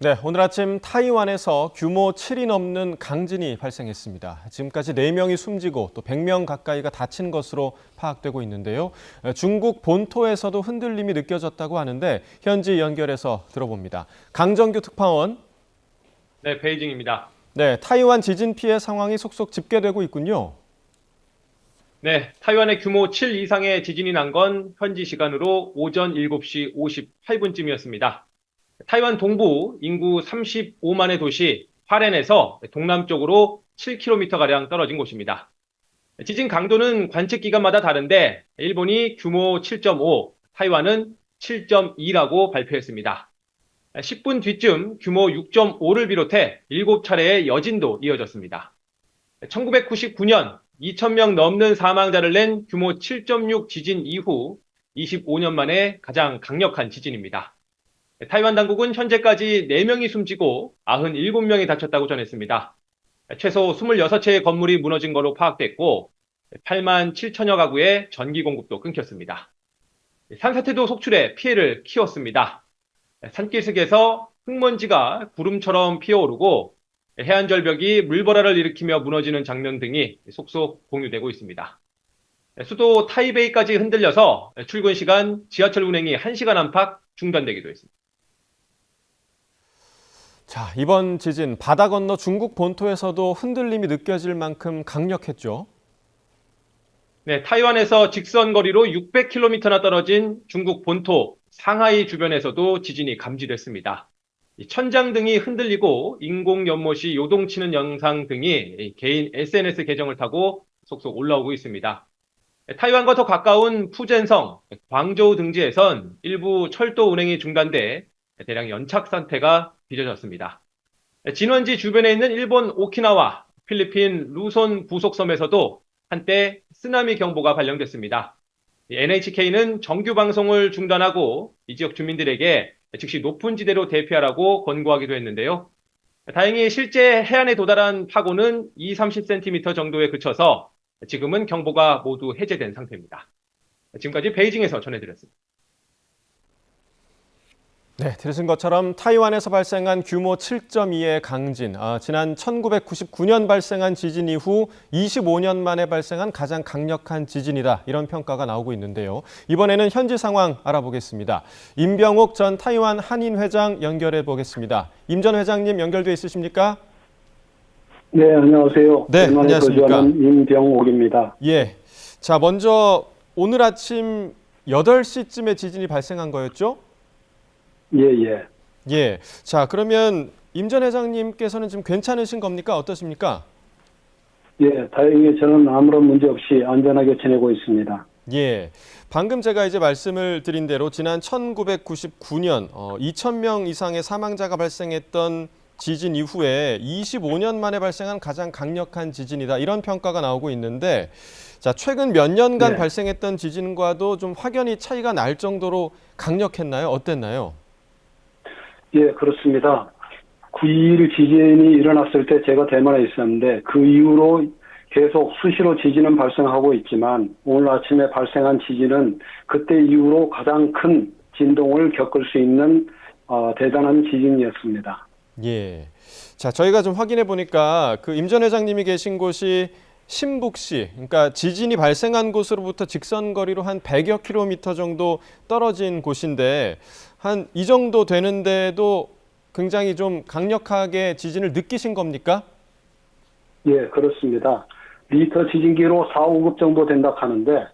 네, 오늘 아침 타이완에서 규모 7이 넘는 강진이 발생했습니다. 지금까지 4명이 숨지고 또 100명 가까이가 다친 것으로 파악되고 있는데요. 중국 본토에서도 흔들림이 느껴졌다고 하는데 현지 연결해서 들어봅니다. 강정규 특파원. 네, 베이징입니다. 네, 타이완 지진 피해 상황이 속속 집계되고 있군요. 네, 타이완에 규모 7 이상의 지진이 난 건 현지 시간으로 오전 7시 58분쯤이었습니다. 타이완 동부 인구 35만의 도시 화롄에서 동남쪽으로 7km가량 떨어진 곳입니다. 지진 강도는 관측 기관마다 다른데 일본이 규모 7.5, 타이완은 7.2라고 발표했습니다. 10분 뒤쯤 규모 6.5를 비롯해 7차례의 여진도 이어졌습니다. 1999년 2,000명 넘는 사망자를 낸 규모 7.6 지진 이후 25년 만에 가장 강력한 지진입니다. 타이완 당국은 현재까지 4명이 숨지고 97명이 다쳤다고 전했습니다. 최소 26채의 건물이 무너진 것으로 파악됐고 8만 7천여 가구의 전기 공급도 끊겼습니다. 산사태도 속출해 피해를 키웠습니다. 산기슭에서 흙먼지가 구름처럼 피어오르고 해안절벽이 물보라를 일으키며 무너지는 장면 등이 속속 공유되고 있습니다. 수도 타이베이까지 흔들려서 출근 시간 지하철 운행이 1시간 안팎 중단되기도 했습니다. 자, 이번 지진 바다 건너 중국 본토에서도 흔들림이 느껴질 만큼 강력했죠. 네, 타이완에서 직선 거리로 600km나 떨어진 중국 본토 상하이 주변에서도 지진이 감지됐습니다. 천장 등이 흔들리고 인공 연못이 요동치는 영상 등이 개인 SNS 계정을 타고 속속 올라오고 있습니다. 타이완과 더 가까운 푸젠성, 광저우 등지에선 일부 철도 운행이 중단돼 대량 연착 상태가 빚어졌습니다. 진원지 주변에 있는 일본 오키나와, 필리핀 루손 부속섬에서도 한때 쓰나미 경보가 발령됐습니다. NHK는 정규 방송을 중단하고 이 지역 주민들에게 즉시 높은 지대로 대피하라고 권고하기도 했는데요. 다행히 실제 해안에 도달한 파고는 20-30cm 정도에 그쳐서 지금은 경보가 모두 해제된 상태입니다. 지금까지 베이징에서 전해드렸습니다. 네, 들으신 것처럼 타이완에서 발생한 규모 7.2의 강진, 지난 1999년 발생한 지진 이후 25년 만에 발생한 가장 강력한 지진이다, 이런 평가가 나오고 있는데요. 이번에는 현지 상황 알아보겠습니다. 임병옥 전 타이완 한인 회장 연결해 보겠습니다. 임 전 회장님 연결돼 있으십니까? 네, 안녕하세요. 네, 안녕하십니까. 임병옥입니다. 예, 자 먼저 오늘 아침 8시쯤에 지진이 발생한 거였죠? 예. 예. 자, 그러면 임 전 회장님께서는 지금 괜찮으신 겁니까? 어떠십니까? 예, 다행히 저는 아무런 문제 없이 안전하게 지내고 있습니다. 예. 방금 제가 이제 말씀을 드린 대로 지난 1999년 2,000명 이상의 사망자가 발생했던 지진 이후에 25년 만에 발생한 가장 강력한 지진이다, 이런 평가가 나오고 있는데, 자, 최근 몇 년간 네. 발생했던 지진과도 좀 확연히 차이가 날 정도로 강력했나요? 어땠나요? 예, 그렇습니다. 9.21 지진이 일어났을 때 제가 대만에 있었는데 그 이후로 계속 수시로 지진은 발생하고 있지만 오늘 아침에 발생한 지진은 그때 이후로 가장 큰 진동을 겪을 수 있는 대단한 지진이었습니다. 예. 자, 저희가 좀 확인해 보니까 그 임 전 회장님이 계신 곳이 신북시, 그러니까 지진이 발생한 곳으로부터 직선 거리로 한 100여 킬로미터 정도 떨어진 곳인데 한 이 정도 되는데도 굉장히 좀 강력하게 지진을 느끼신 겁니까? 예, 그렇습니다. 리터 지진기로 4, 5급 정도 된다 하는데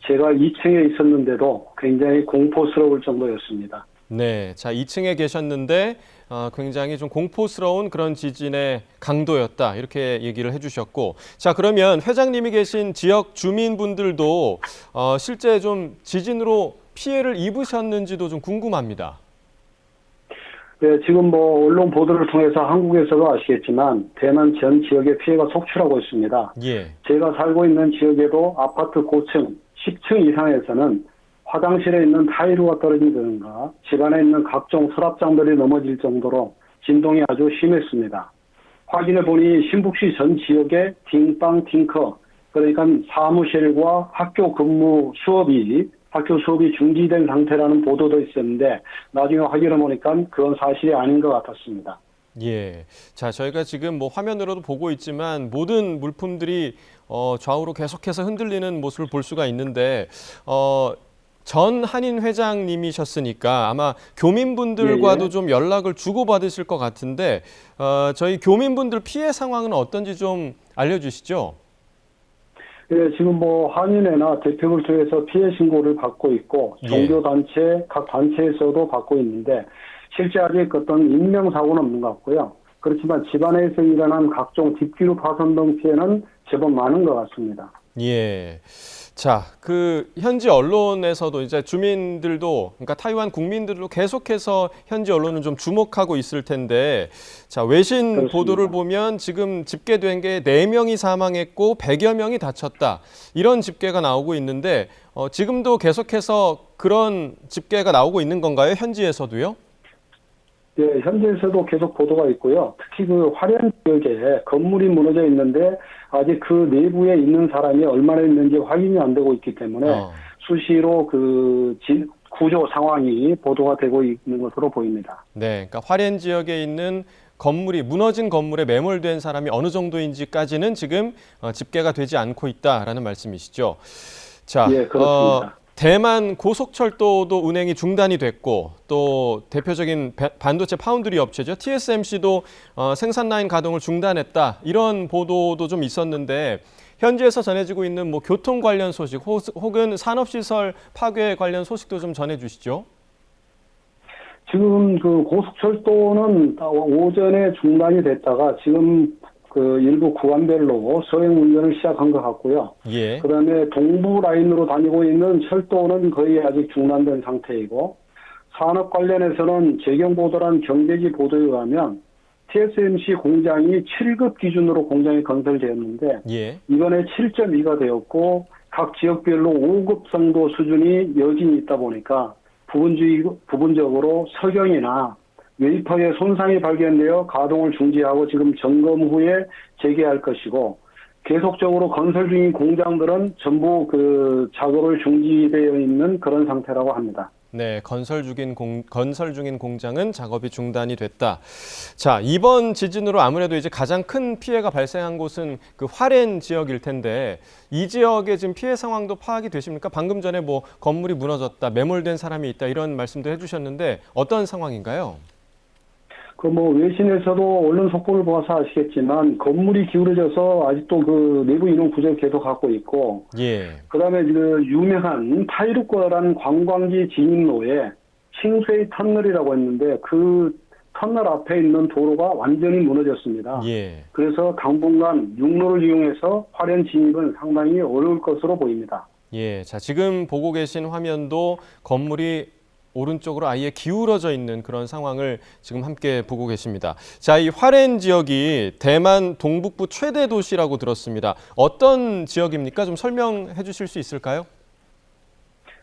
제가 2층에 있었는데도 굉장히 공포스러울 정도였습니다. 네, 자 2층에 계셨는데 굉장히 좀 공포스러운 그런 지진의 강도였다, 이렇게 얘기를 해주셨고, 자 그러면 회장님이 계신 지역 주민분들도 실제 좀 지진으로 피해를 입으셨는지도 좀 궁금합니다. 네, 지금 언론 보도를 통해서 한국에서도 아시겠지만 대만 전 지역에 피해가 속출하고 있습니다. 예. 제가 살고 있는 지역에도 아파트 고층 10층 이상에서는 화장실에 있는 타일루가 떨어진다든가 집안에 있는 각종 서랍장들이 넘어질 정도로 진동이 아주 심했습니다. 확인해 보니 신북시 전 지역의 딩빵 딩커, 그러니까 사무실과 학교 근무 수업이 학교 수업이 중지된 상태라는 보도도 있었는데 나중에 확인해 보니까 그건 사실이 아닌 것 같았습니다. 예. 자, 저희가 지금 뭐 화면으로도 보고 있지만 모든 물품들이 좌우로 계속해서 흔들리는 모습을 볼 수가 있는데 전 한인 회장님이셨으니까 아마 교민분들과도 예, 예. 좀 연락을 주고받으실 것 같은데 저희 교민분들 피해 상황은 어떤지 좀 알려주시죠. 예, 지금 뭐 한인회나 대표를 통해서 피해 신고를 받고 있고 예. 종교단체, 각 단체에서도 받고 있는데 실제 아직 어떤 인명사고는 없는 것 같고요. 그렇지만 집안에서 일어난 각종 뒷기루 파손 등 피해는 제법 많은 것 같습니다. 예. 자, 그 현지 언론에서도 이제 주민들도 그러니까 타이완 국민들도 계속해서 현지 언론은 좀 주목하고 있을 텐데 자, 외신 그렇습니다. 보도를 보면 지금 집계된 게 4명이 사망했고 100여 명이 다쳤다. 이런 집계가 나오고 있는데 지금도 계속해서 그런 집계가 나오고 있는 건가요? 현지에서도요? 예, 현지에서도 계속 보도가 있고요. 특히 그 화련 지역에 건물이 무너져 있는데 아직 그 내부에 있는 사람이 얼마나 있는지 확인이 안 되고 있기 때문에 수시로 그 구조 상황이 보도가 되고 있는 것으로 보입니다. 네, 그러니까 화롄 지역에 있는 건물이 무너진 건물에 매몰된 사람이 어느 정도인지까지는 지금 집계가 되지 않고 있다라는 말씀이시죠. 자, 예, 그렇습니다. 대만 고속철도도 운행이 중단이 됐고 또 대표적인 반도체 파운드리 업체죠. TSMC도 생산 라인 가동을 중단했다. 이런 보도도 좀 있었는데 현지에서 전해지고 있는 뭐 교통 관련 소식 혹은 산업시설 파괴 관련 소식도 좀 전해주시죠. 지금 그 고속철도는 오전에 중단이 됐다가 지금 그 일부 구간별로 서행 운전을 시작한 것 같고요. 예. 그다음에 동부 라인으로 다니고 있는 철도는 거의 아직 중단된 상태이고 산업 관련해서는 재경보도란 경제지 보도에 의하면 TSMC 공장이 7급 기준으로 공장이 건설되었는데 예. 이번에 7.2가 되었고 각 지역별로 5급 정도 수준이 여진이 있다 보니까 부분적으로 석영이나 웨이퍼에 손상이 발견되어 가동을 중지하고 지금 점검 후에 재개할 것이고 계속적으로 건설 중인 공장들은 전부 그 작업을 중지되어 있는 그런 상태라고 합니다. 네, 건설 중인 공장은 작업이 중단이 됐다. 자, 이번 지진으로 아무래도 이제 가장 큰 피해가 발생한 곳은 그 화롄 지역일 텐데 이 지역의 지금 피해 상황도 파악이 되십니까? 방금 전에 뭐 건물이 무너졌다, 매몰된 사람이 있다 이런 말씀도 해주셨는데 어떤 상황인가요? 그 뭐 외신에서도 언론 속보를 보아서 아시겠지만 건물이 기울어져서 아직도 그 내부 인원 구조를 계속하고 있고 예. 그다음에 그 유명한 타이루거라는 관광지 진입로에 칭쇠이 터널이라고 했는데 그 터널 앞에 있는 도로가 완전히 무너졌습니다. 예. 그래서 당분간 육로를 이용해서 화롄 진입은 상당히 어려울 것으로 보입니다. 예. 자, 지금 보고 계신 화면도 건물이 오른쪽으로 아예 기울어져 있는 그런 상황을 지금 함께 보고 계십니다. 자, 이 화롄 지역이 대만 동북부 최대 도시라고 들었습니다. 어떤 지역입니까? 좀 설명해 주실 수 있을까요?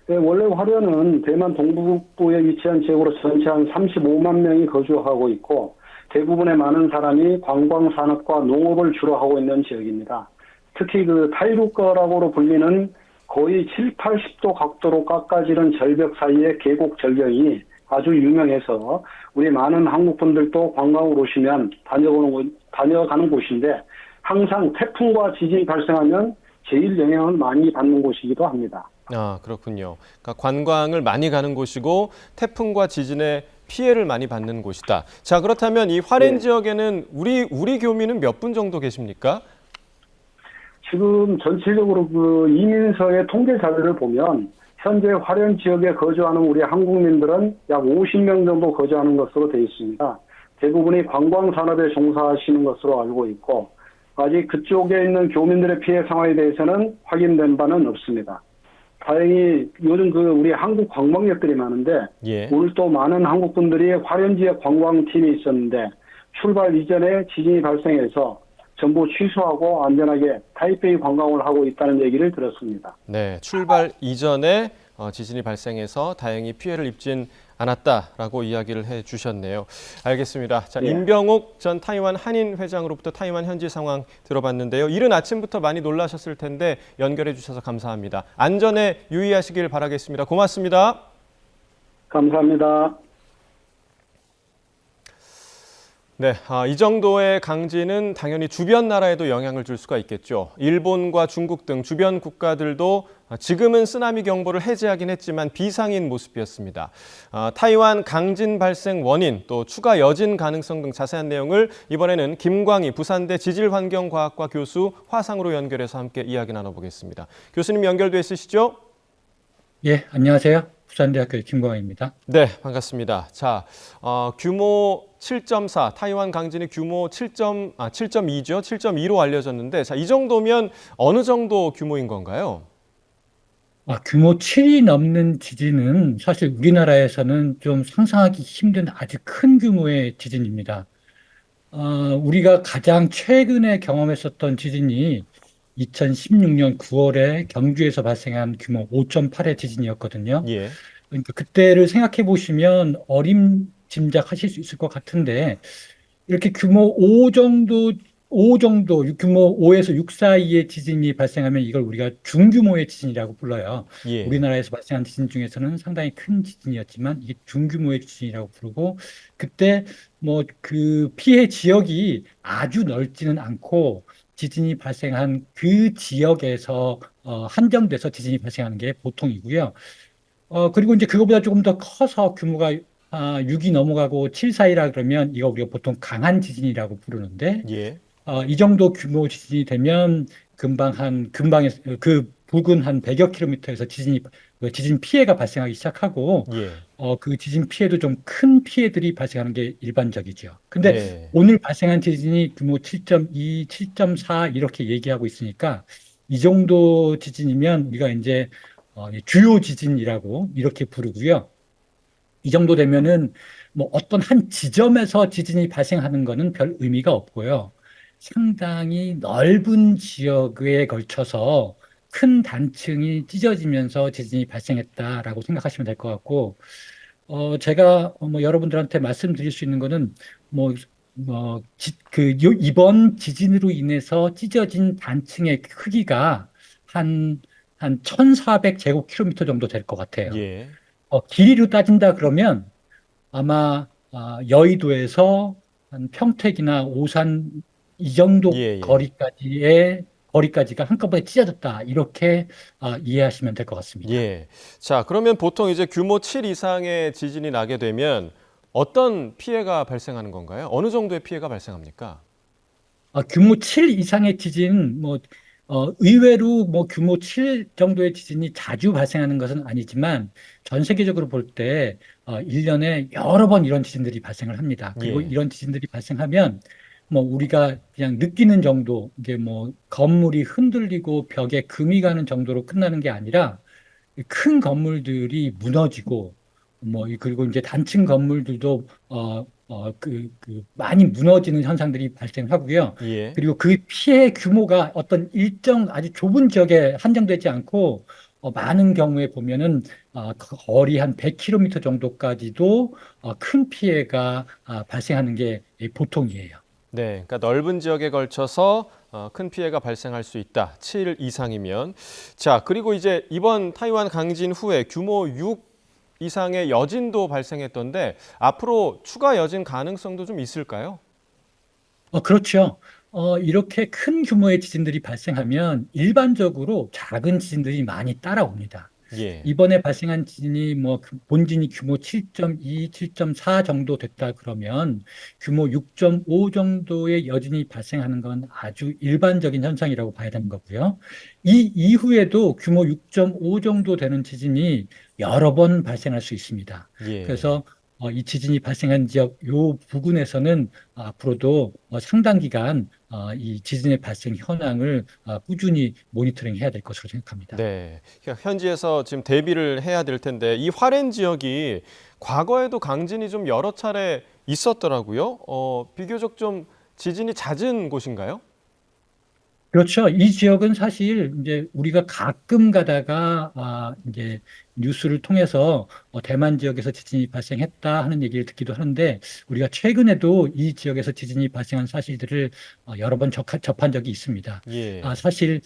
네, 원래 화롄은 대만 동북부에 위치한 지역으로 전체 한 35만 명이 거주하고 있고 대부분의 많은 사람이 관광 산업과 농업을 주로 하고 있는 지역입니다. 특히 그 타이루거라고 불리는 거의 7, 80도 각도로 깎아지는 절벽 사이의 계곡 절경이 아주 유명해서 우리 많은 한국 분들도 관광으로 오시면 다녀가는 곳인데 항상 태풍과 지진이 발생하면 제일 영향을 많이 받는 곳이기도 합니다. 아, 그렇군요. 그러니까 관광을 많이 가는 곳이고 태풍과 지진의 피해를 많이 받는 곳이다. 자, 그렇다면 이 화롄 네. 지역에는 우리 교민은 몇 분 정도 계십니까? 지금 전체적으로 그 이민서의 통계 자료를 보면 현재 화롄 지역에 거주하는 우리 한국민들은 약 50명 정도 거주하는 것으로 되어 있습니다. 대부분이 관광 산업에 종사하시는 것으로 알고 있고 아직 그쪽에 있는 교민들의 피해 상황에 대해서는 확인된 바는 없습니다. 다행히 요즘 그 우리 한국 관광객들이 많은데 예. 오늘 또 많은 한국 분들이 화롄 지역 관광팀이 있었는데 출발 이전에 지진이 발생해서 전부 취소하고 안전하게 타이페이 관광을 하고 있다는 얘기를 들었습니다. 네, 출발 이전에 지진이 발생해서 다행히 피해를 입진 않았다라고 이야기를 해주셨네요. 알겠습니다. 자, 예. 임병욱 전 타이완 한인 회장으로부터 타이완 현지 상황 들어봤는데요. 이른 아침부터 많이 놀라셨을 텐데 연결해 주셔서 감사합니다. 안전에 유의하시길 바라겠습니다. 고맙습니다. 감사합니다. 네, 이 정도의 강진은 당연히 주변 나라에도 영향을 줄 수가 있겠죠. 일본과 중국 등 주변 국가들도 지금은 쓰나미 경보를 해제하긴 했지만 비상인 모습이었습니다. 타이완 강진 발생 원인, 또 추가 여진 가능성 등 자세한 내용을 이번에는 김광희 부산대 지질환경과학과 교수 화상으로 연결해서 함께 이야기 나눠보겠습니다. 교수님 연결돼 있으시죠? 예, 안녕하세요. 부산대학교의 김광희입니다. 네, 반갑습니다. 자, 규모 7.4, 타이완 강진의 규모 7.2죠. 7.2로 알려졌는데, 자, 이 정도면 어느 정도 규모인 건가요? 규모 7이 넘는 지진은 사실 우리나라에서는 좀 상상하기 힘든 아주 큰 규모의 지진입니다. 우리가 가장 최근에 경험했었던 지진이 2016년 9월에 경주에서 발생한 규모 5.8의 지진이었거든요. 예, 그러니까 그때를 생각해 보시면 어림짐작하실 수 있을 것 같은데 이렇게 규모 5 정도, 규모 5에서 6 사이의 지진이 발생하면 이걸 우리가 중규모의 지진이라고 불러요. 예, 우리나라에서 발생한 지진 중에서는 상당히 큰 지진이었지만 이게 중규모의 지진이라고 부르고 그때 뭐 그 피해 지역이 아주 넓지는 않고 지진이 발생한 그 지역에서 한정돼서 지진이 발생하는 게 보통이고요. 그리고 이제 그거보다 조금 더 커서 규모가 6이 넘어가고 7 사이라 그러면 이거 우리가 보통 강한 지진이라고 부르는데 예, 이 정도 규모 지진이 되면 근방에 그 부근 한 100여 킬로미터에서 지진 피해가 발생하기 시작하고 예, 그 지진 피해도 좀 큰 피해들이 발생하는 게 일반적이죠. 근데 네, 오늘 발생한 지진이 규모 7.2, 7.4 이렇게 얘기하고 있으니까 이 정도 지진이면 우리가 이제 주요 지진이라고 이렇게 부르고요. 이 정도 되면은 뭐 어떤 한 지점에서 지진이 발생하는 거는 별 의미가 없고요. 상당히 넓은 지역에 걸쳐서 큰 단층이 찢어지면서 지진이 발생했다라고 생각하시면 될 것 같고, 제가 뭐 여러분들한테 말씀드릴 수 있는 거는 이번 지진으로 인해서 찢어진 단층의 크기가 한 1,400제곱킬로미터 정도 될 것 같아요. 예, 길이로 따진다 그러면 아마 여의도에서 한 평택이나 오산 이 정도 예, 예. 거리까지가 한꺼번에 찢어졌다. 이렇게 이해하시면 될 것 같습니다. 예. 자, 그러면 보통 이제 규모 7 이상의 지진이 나게 되면 어떤 피해가 발생하는 건가요? 어느 정도의 피해가 발생합니까? 규모 7 이상의 지진, 의외로 규모 7 정도의 지진이 자주 발생하는 것은 아니지만 전 세계적으로 볼 때 1년에 여러 번 이런 지진들이 발생을 합니다. 그리고 예. 이런 지진들이 발생하면 우리가 그냥 느끼는 정도, 이게 건물이 흔들리고 벽에 금이 가는 정도로 끝나는 게 아니라 큰 건물들이 무너지고 그리고 이제 단층 건물들도 많이 무너지는 현상들이 발생하고요. 예. 그리고 그 피해 규모가 어떤 일정 아주 좁은 지역에 한정되지 않고 많은 경우에 보면은 그 거리 한 100km 정도까지도 큰 피해가 발생하는 게 보통이에요. 네, 그러니까 넓은 지역에 걸쳐서 큰 피해가 발생할 수 있다. 7 이상이면. 자, 그리고 이제 이번 타이완 강진 후에 규모 6 이상의 여진도 발생했던데 앞으로 추가 여진 가능성도 좀 있을까요? 그렇죠. 이렇게 큰 규모의 지진들이 발생하면 일반적으로 작은 지진들이 많이 따라옵니다. 예. 이번에 발생한 지진이 본진이 규모 7.2, 7.4 정도 됐다 그러면 규모 6.5 정도의 여진이 발생하는 건 아주 일반적인 현상이라고 봐야 되는 거고요. 이 이후에도 규모 6.5 정도 되는 지진이 여러 번 발생할 수 있습니다. 예. 그래서 이 지진이 발생한 지역 요 부근에서는 앞으로도 상당 기간 이 지진의 발생 현황을 꾸준히 모니터링 해야 될 것으로 생각합니다. 네. 그러니까 현지에서 지금 대비를 해야 될 텐데 이 화롄 지역이 과거에도 강진이 좀 여러 차례 있었더라고요. 비교적 좀 지진이 잦은 곳인가요? 그렇죠. 이 지역은 사실 이제 우리가 가끔 가다가 이제 뉴스를 통해서 대만 지역에서 지진이 발생했다 하는 얘기를 듣기도 하는데 우리가 최근에도 이 지역에서 지진이 발생한 사실들을 여러 번 접한 적이 있습니다. 예. 사실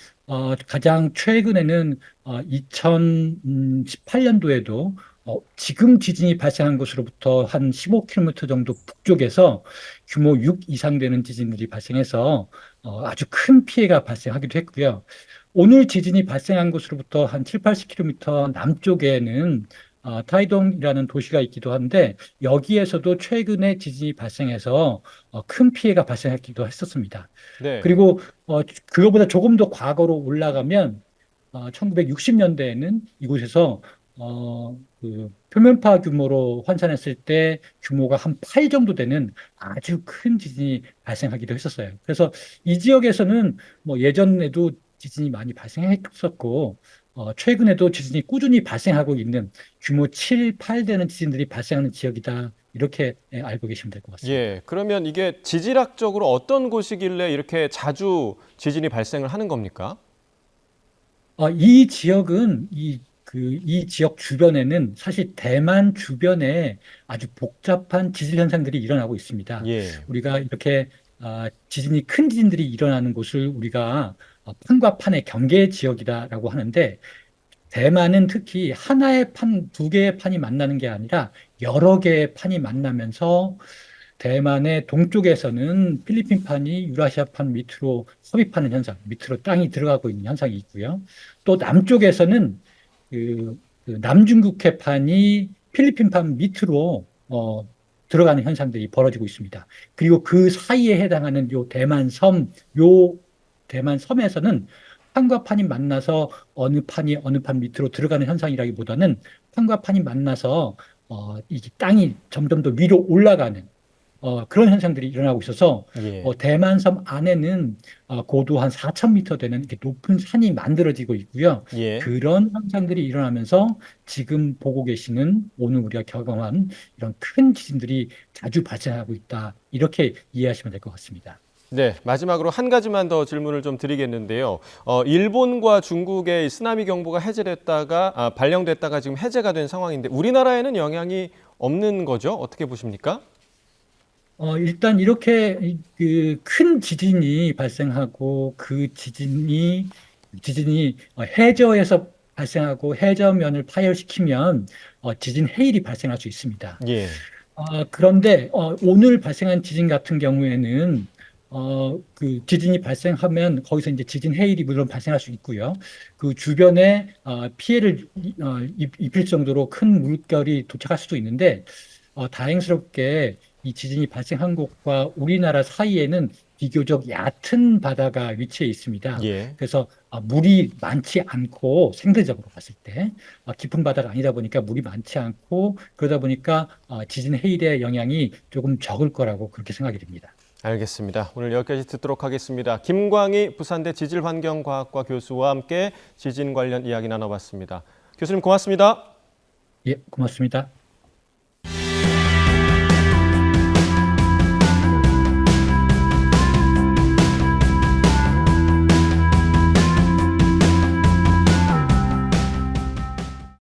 가장 최근에는 2018년도에도 지금 지진이 발생한 곳으로부터 한 15km 정도 북쪽에서 규모 6 이상 되는 지진들이 발생해서 아주 큰 피해가 발생하기도 했고요. 오늘 지진이 발생한 곳으로부터 한 7, 80km 남쪽에는 타이동이라는 도시가 있기도 한데 여기에서도 최근에 지진이 발생해서 큰 피해가 발생했기도 했었습니다. 네. 그리고 그거보다 조금 더 과거로 올라가면 1960년대에는 이곳에서 그 표면파 규모로 환산했을 때 규모가 한 8 정도 되는 아주 큰 지진이 발생하기도 했었어요. 그래서 이 지역에서는 뭐 예전에도 지진이 많이 발생했었고 최근에도 지진이 꾸준히 발생하고 있는 규모 7, 8 되는 지진들이 발생하는 지역이다. 이렇게 알고 계시면 될 것 같습니다. 예. 그러면 이게 지질학적으로 어떤 곳이길래 이렇게 자주 지진이 발생을 하는 겁니까? 이 지역은 이 지역 주변에는 사실 대만 주변에 아주 복잡한 지질 현상들이 일어나고 있습니다. 예. 우리가 이렇게 지진이 큰 지진들이 일어나는 곳을 우리가 판과 판의 경계 지역이다라고 하는데 대만은 특히 하나의 판, 두 개의 판이 만나는 게 아니라 여러 개의 판이 만나면서 대만의 동쪽에서는 필리핀판이 유라시아판 밑으로 섭입하는 현상, 밑으로 땅이 들어가고 있는 현상이 있고요. 또 남쪽에서는 남중국해판이 필리핀판 밑으로 들어가는 현상들이 벌어지고 있습니다. 그리고 그 사이에 해당하는 요 대만 섬에서는 판과 판이 만나서 어느 판이 어느 판 밑으로 들어가는 현상이라기보다는 판과 판이 만나서 이 땅이 점점 더 위로 올라가는 그런 현상들이 일어나고 있어서 예. 대만섬 안에는 고도 한 4,000m 되는 이렇게 높은 산이 만들어지고 있고요. 예. 그런 현상들이 일어나면서 지금 보고 계시는 오늘 우리가 경험한 이런 큰 지진들이 자주 발생하고 있다. 이렇게 이해하시면 될 것 같습니다. 네, 마지막으로 한 가지만 더 질문을 좀 드리겠는데요. 일본과 중국의 쓰나미 경보가 해제됐다가 발령됐다가 지금 해제가 된 상황인데 우리나라에는 영향이 없는 거죠? 어떻게 보십니까? 일단 이렇게 큰 지진이 발생하고 그 지진이 해저에서 발생하고 해저면을 파열시키면 지진 해일이 발생할 수 있습니다. 예. 그런데 오늘 발생한 지진 같은 경우에는 그 지진이 발생하면 거기서 이제 지진 해일이 물론 발생할 수 있고요. 그 주변에 피해를 입힐 정도로 큰 물결이 도착할 수도 있는데 다행스럽게 이 지진이 발생한 곳과 우리나라 사이에는 비교적 얕은 바다가 위치해 있습니다. 예. 그래서 물이 많지 않고 생대적으로 봤을 때 깊은 바다가 아니다 보니까 물이 많지 않고 그러다 보니까 지진 해일의 영향이 조금 적을 거라고 그렇게 생각이 됩니다. 알겠습니다. 오늘 여기까지 듣도록 하겠습니다. 김광희 부산대 지질환경과학과 교수와 함께 지진 관련 이야기 나눠봤습니다. 교수님 고맙습니다. 예, 고맙습니다.